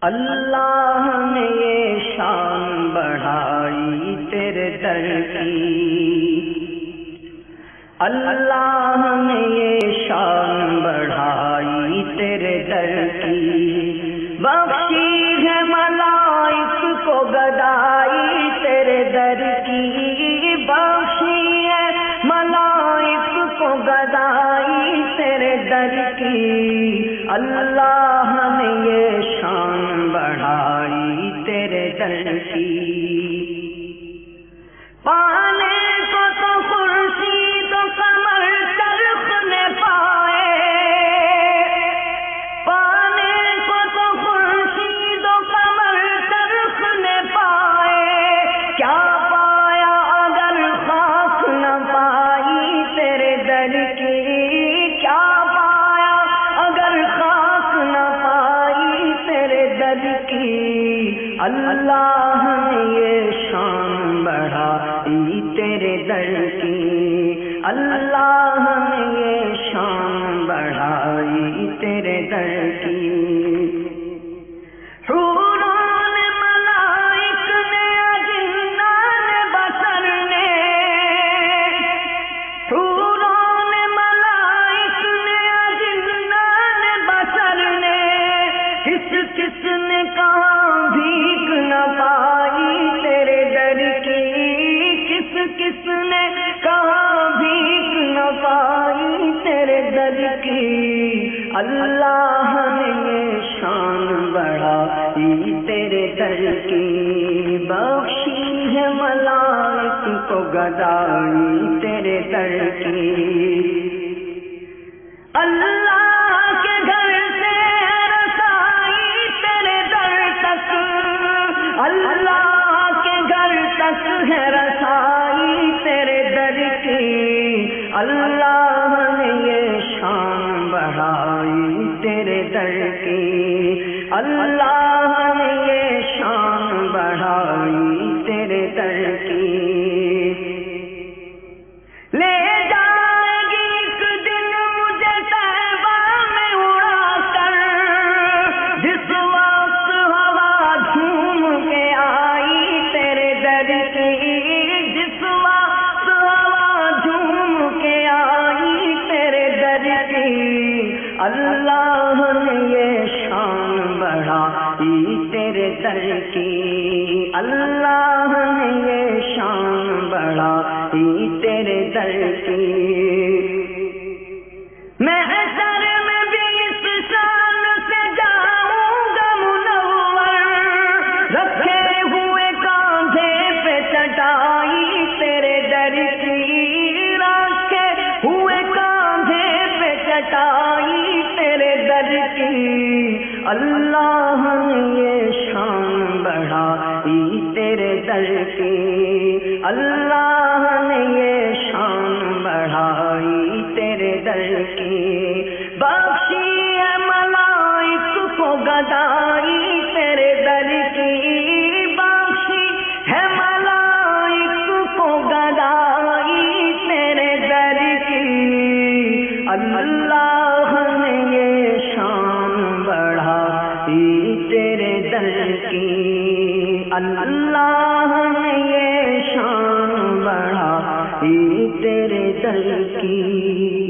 اللہ نے یہ شان بڑھائی تیرے در کی، اللہ نے یہ شان بڑھائی تیرے در کی، بخشی ہے ملائک کو گدائی تیرے در کی، بخشی ہے ملائک کو گدائی تیرے در کی، اللہ نے یہ شان بڑھائی تیرے در کی۔ پانے کو تو خورشید و قمر چرخ نے پائے، پانے کو تو خورشید و قمر چرخ نے پائے، کیا پایا اگر خاک نہ پائی تیرے در کی، کیا پایا اگر خاک نہ پائی تیرے در کی، اللہ نے یہ شان بڑھائی تیرے در کی، اللہ نے یہ شان بڑھائی تیرے در کی۔ حوران ملائک نے جنان بشر نے، حوران ملائک نے جنان بشر نے، کس کس نے کہا بھیک نہ پائی تیرے در کی، کس کس نے کہا بھیک نہ پائی تیرے در کی، اللہ نے یہ شان بڑھائی تیرے در کی، بخشی ہے ملائک کو گدائی تیرے در کی، اللہ کے گھر سے رسائی تیرے در تک، اللہ کے گھر تک ہے رسائی تیرے در کی، اللہ نے یہ شان بڑھائی تیرے در کی، اللہ نے یہ شان بڑھائی تیرے در کی۔ لے جائے گی ایک دن مجھے طیبہ میں اڑا کر، جس وقت ہوا جھوم کے آئی تیرے در کی، جس وقت ہوا جھوم کے آئی تیرے در کی، اللہ نے یہ شان بڑھائی تیرے در کی، اللہ نے یہ شان بڑھائی تیرے در کی۔ میں حشر میں بھی اس شان سے جاؤں گا منور، رکھے ہوئے کاندھے پہ چٹائی تیرے در کی، رکھے ہوئے کاندھے پہ چٹائی تیرے در کی، اللہ نے یہ شان بڑھائی تیرے در کی، اللہ نے یہ شان بڑھائی تیرے در کی، بخشی ہے ملائک کو گدائی تیرے در کی، بخشی ہے ملائک کو گدائی تیرے در کی، اللہ نے یہ شان بڑھائی تیرے در کی، اللہ نے یہ شان بڑھائی تیرے در کی۔